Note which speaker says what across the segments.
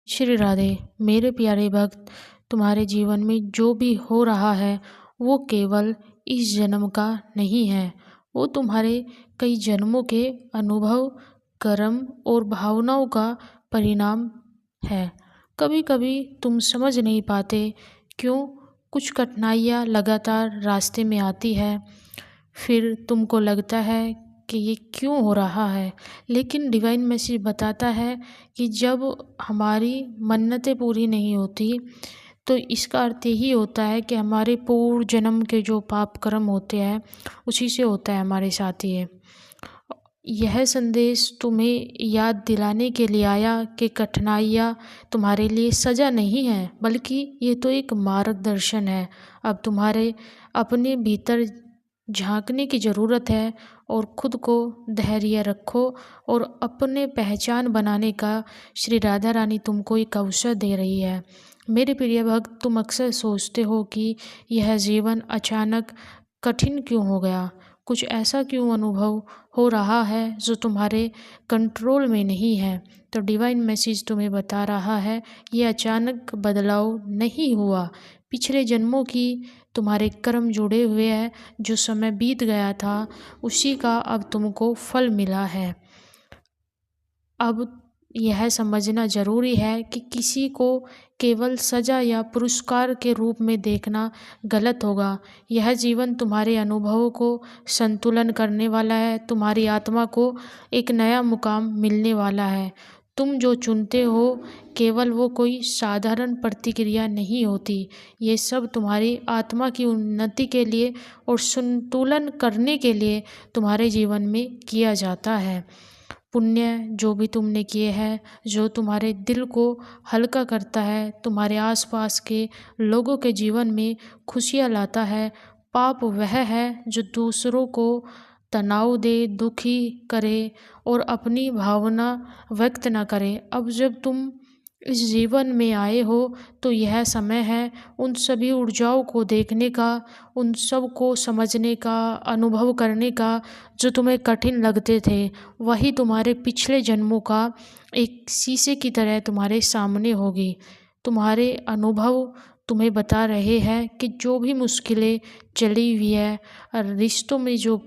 Speaker 1: श्री राधे। मेरे प्यारे भक्त, तुम्हारे जीवन में जो भी हो रहा है वो केवल इस जन्म का नहीं है। वो तुम्हारे कई जन्मों के अनुभव, कर्म और भावनाओं का परिणाम है। कभी कभी तुम समझ नहीं पाते क्यों कुछ कठिनाइयाँ लगातार रास्ते में आती है। फिर तुमको लगता है कि ये क्यों हो रहा है, लेकिन डिवाइन मैसेज बताता है कि जब हमारी मन्नतें पूरी नहीं होती तो इसका अर्थ यही होता है कि हमारे पूर्व जन्म के जो पाप कर्म होते हैं उसी से होता है हमारे साथ ये। यह संदेश तुम्हें याद दिलाने के लिए आया कि कठिनाइयाँ तुम्हारे लिए सज़ा नहीं है, बल्कि ये तो एक मार्गदर्शन है। अब तुम्हारे अपने भीतर झांकने की ज़रूरत है और खुद को धैर्य रखो और अपने पहचान बनाने का श्री राधा रानी तुमको एक अवसर दे रही है। मेरे प्रिय भक्त, तुम अक्सर सोचते हो कि यह जीवन अचानक कठिन क्यों हो गया, कुछ ऐसा क्यों अनुभव हो रहा है जो तुम्हारे कंट्रोल में नहीं है। तो डिवाइन मैसेज तुम्हें बता रहा है ये अचानक बदलाव नहीं हुआ, पिछले जन्मों की तुम्हारे कर्म जुड़े हुए हैं। जो समय बीत गया था उसी का अब तुमको फल मिला है। अब यह समझना जरूरी है कि किसी को केवल सजा या पुरस्कार के रूप में देखना गलत होगा। यह जीवन तुम्हारे अनुभवों को संतुलन करने वाला है, तुम्हारी आत्मा को एक नया मुकाम मिलने वाला है। तुम जो चुनते हो केवल वो कोई साधारण प्रतिक्रिया नहीं होती, ये सब तुम्हारी आत्मा की उन्नति के लिए और संतुलन करने के लिए तुम्हारे जीवन में किया जाता है। पुण्य जो भी तुमने किए हैं, जो तुम्हारे दिल को हल्का करता है, तुम्हारे आसपास के लोगों के जीवन में खुशियाँ लाता है। पाप वह है जो दूसरों को तनाव दे, दुखी करे और अपनी भावना व्यक्त न करे। अब जब तुम इस जीवन में आए हो तो यह समय है उन सभी ऊर्जाओं को देखने का, उन सब को समझने का, अनुभव करने का जो तुम्हें कठिन लगते थे। वही तुम्हारे पिछले जन्मों का एक शीशे की तरह तुम्हारे सामने होगी। तुम्हारे अनुभव तुम्हें बता रहे हैं कि जो भी मुश्किलें चली हुई है, रिश्तों में जो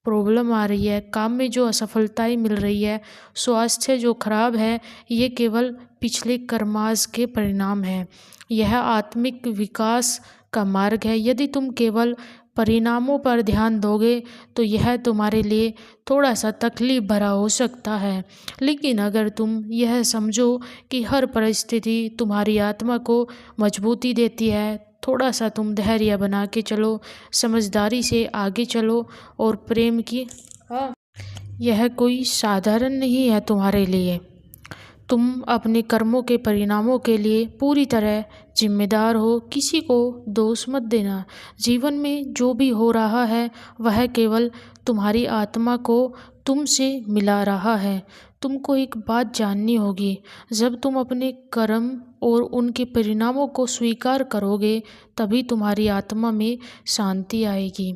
Speaker 1: प्रॉब्लम आ रही है, काम में जो असफलताएं मिल रही है, स्वास्थ्य जो खराब है, ये केवल पिछले कर्मास के परिणाम हैं। यह आत्मिक विकास का मार्ग है। यदि तुम केवल परिणामों पर ध्यान दोगे तो यह तुम्हारे लिए थोड़ा सा तकलीफ भरा हो सकता है, लेकिन अगर तुम यह समझो कि हर परिस्थिति तुम्हारी आत्मा को मजबूती देती है, थोड़ा सा तुम धैर्य बना के चलो, समझदारी से आगे चलो और प्रेम की यह कोई साधारण नहीं है तुम्हारे लिए। तुम अपने कर्मों के परिणामों के लिए पूरी तरह जिम्मेदार हो, किसी को दोष मत देना। जीवन में जो भी हो रहा है वह केवल तुम्हारी आत्मा को तुमसे मिला रहा है। तुमको एक बात जाननी होगी, जब तुम अपने कर्म और उनके परिणामों को स्वीकार करोगे तभी तुम्हारी आत्मा में शांति आएगी।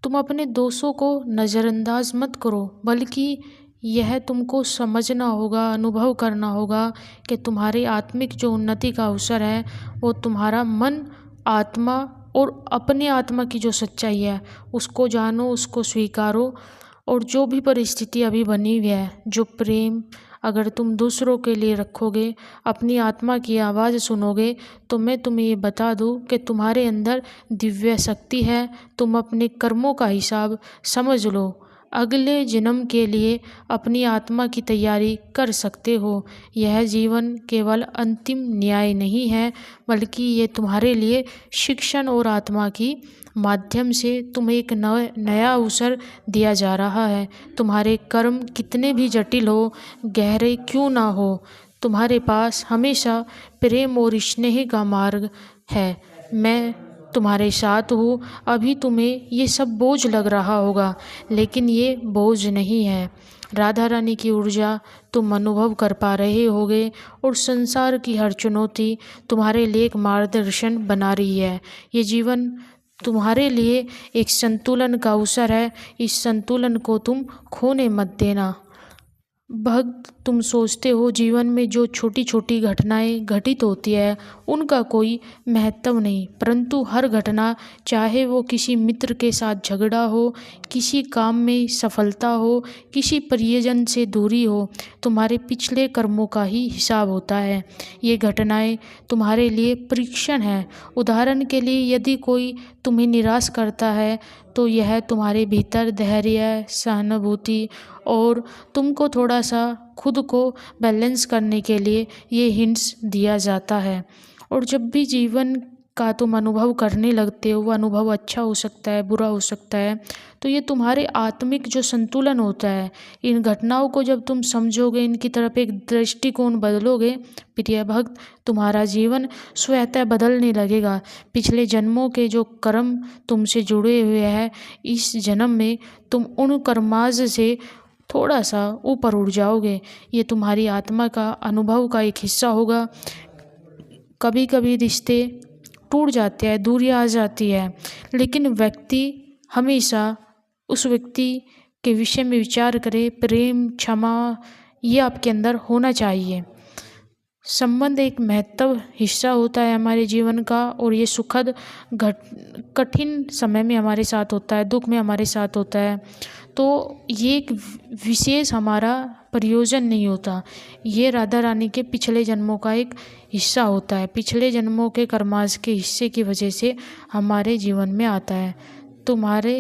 Speaker 1: तुम अपने दोषों को नज़रअंदाज मत करो, बल्कि यह तुमको समझना होगा, अनुभव करना होगा कि तुम्हारी आत्मिक जो उन्नति का अवसर है वो तुम्हारा मन, आत्मा और अपने आत्मा की जो सच्चाई है उसको जानो, उसको स्वीकारो। और जो भी परिस्थिति अभी बनी हुई है, जो प्रेम अगर तुम दूसरों के लिए रखोगे, अपनी आत्मा की आवाज़ सुनोगे, तो मैं तुम्हें ये बता दूं कि तुम्हारे अंदर दिव्य शक्ति है। तुम अपने कर्मों का हिसाब समझ लो, अगले जन्म के लिए अपनी आत्मा की तैयारी कर सकते हो। यह जीवन केवल अंतिम न्याय नहीं है, बल्कि ये तुम्हारे लिए शिक्षण और आत्मा की माध्यम से तुम्हें एक नया अवसर दिया जा रहा है। तुम्हारे कर्म कितने भी जटिल हो, गहरे क्यों ना हो, तुम्हारे पास हमेशा प्रेम और स्नेह का मार्ग है। मैं तुम्हारे साथ हूँ। अभी तुम्हें ये सब बोझ लग रहा होगा, लेकिन ये बोझ नहीं है। राधा रानी की ऊर्जा तुम अनुभव कर पा रहे होगे और संसार की हर चुनौती तुम्हारे लिए एक मार्गदर्शन बना रही है। ये जीवन तुम्हारे लिए एक संतुलन का अवसर है। इस संतुलन को तुम खोने मत देना। भक्त, तुम सोचते हो जीवन में जो छोटी छोटी घटनाएं घटित होती है उनका कोई महत्व नहीं, परंतु हर घटना, चाहे वो किसी मित्र के साथ झगड़ा हो, किसी काम में सफलता हो, किसी प्रियजन से दूरी हो, तुम्हारे पिछले कर्मों का ही हिसाब होता है। ये घटनाएं तुम्हारे लिए परीक्षण है। उदाहरण के लिए यदि कोई तुम्हें निराश करता है तो यह तुम्हारे भीतर धैर्य, सहानुभूति और तुमको थोड़ा सा खुद को बैलेंस करने के लिए ये हिंट्स दिया जाता है। और जब भी जीवन का तुम अनुभव करने लगते हो, वो अनुभव अच्छा हो सकता है, बुरा हो सकता है, तो ये तुम्हारे आत्मिक जो संतुलन होता है, इन घटनाओं को जब तुम समझोगे, इनकी तरफ एक दृष्टिकोण बदलोगे प्रिय भक्त, तुम्हारा जीवन स्वतः बदलने लगेगा। पिछले जन्मों के जो कर्म तुमसे जुड़े हुए हैं, इस जन्म में तुम उन कर्माज से थोड़ा सा ऊपर उठ जाओगे। ये तुम्हारी आत्मा का अनुभव का एक हिस्सा होगा। कभी कभी रिश्ते टूट जाते हैं, दूरियां आ जाती है, लेकिन व्यक्ति हमेशा उस व्यक्ति के विषय में विचार करे, प्रेम, क्षमा, ये आपके अंदर होना चाहिए। संबंध एक महत्व हिस्सा होता है हमारे जीवन का, और ये सुखद कठिन समय में हमारे साथ होता है, दुख में हमारे साथ होता है। तो ये एक विशेष हमारा प्रयोजन नहीं होता, ये राधा रानी के पिछले जन्मों का एक हिस्सा होता है। पिछले जन्मों के कर्माश के हिस्से की वजह से हमारे जीवन में आता है। तुम्हारे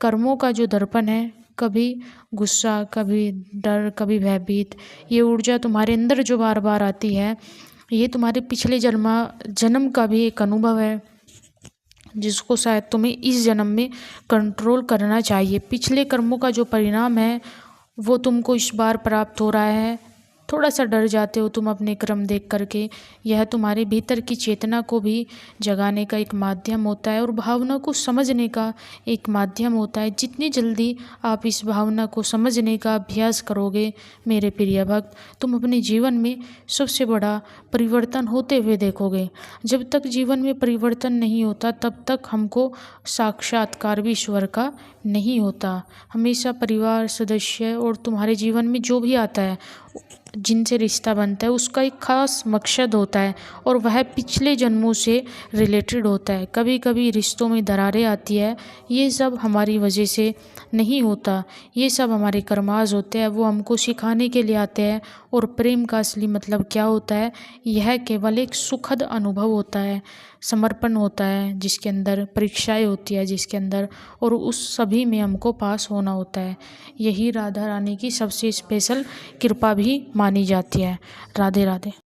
Speaker 1: कर्मों का जो दर्पण है, कभी गुस्सा, कभी डर, कभी भयभीत, ये ऊर्जा तुम्हारे अंदर जो बार बार आती है, ये तुम्हारे पिछले जन्म का भी एक अनुभव है, जिसको शायद तुम्हें इस जन्म में कंट्रोल करना चाहिए। पिछले कर्मों का जो परिणाम है वो तुमको इस बार प्राप्त हो रहा है। थोड़ा सा डर जाते हो तुम अपने कर्म देख करके। यह तुम्हारे भीतर की चेतना को भी जगाने का एक माध्यम होता है और भावना को समझने का एक माध्यम होता है। जितनी जल्दी आप इस भावना को समझने का अभ्यास करोगे मेरे प्रिय भक्त, तुम अपने जीवन में सबसे बड़ा परिवर्तन होते हुए देखोगे। जब तक जीवन में परिवर्तन नहीं होता तब तक हमको साक्षात्कार भी ईश्वर का नहीं होता। हमेशा परिवार सदस्य और तुम्हारे जीवन में जो भी आता है, जिनसे रिश्ता बनता है, उसका एक खास मकसद होता है और वह पिछले जन्मों से रिलेटेड होता है। कभी कभी रिश्तों में दरारें आती है, ये सब हमारी वजह से नहीं होता, ये सब हमारे कर्माज होते हैं, वो हमको सिखाने के लिए आते हैं। और प्रेम का असली मतलब क्या होता है? यह केवल एक सुखद अनुभव होता है, समर्पण होता है, जिसके अंदर परीक्षाएं होती है, जिसके अंदर, और उस सभी में हमको पास होना होता है। यही राधा रानी की सबसे स्पेशल कृपा भी मानी जाती है। राधे राधे।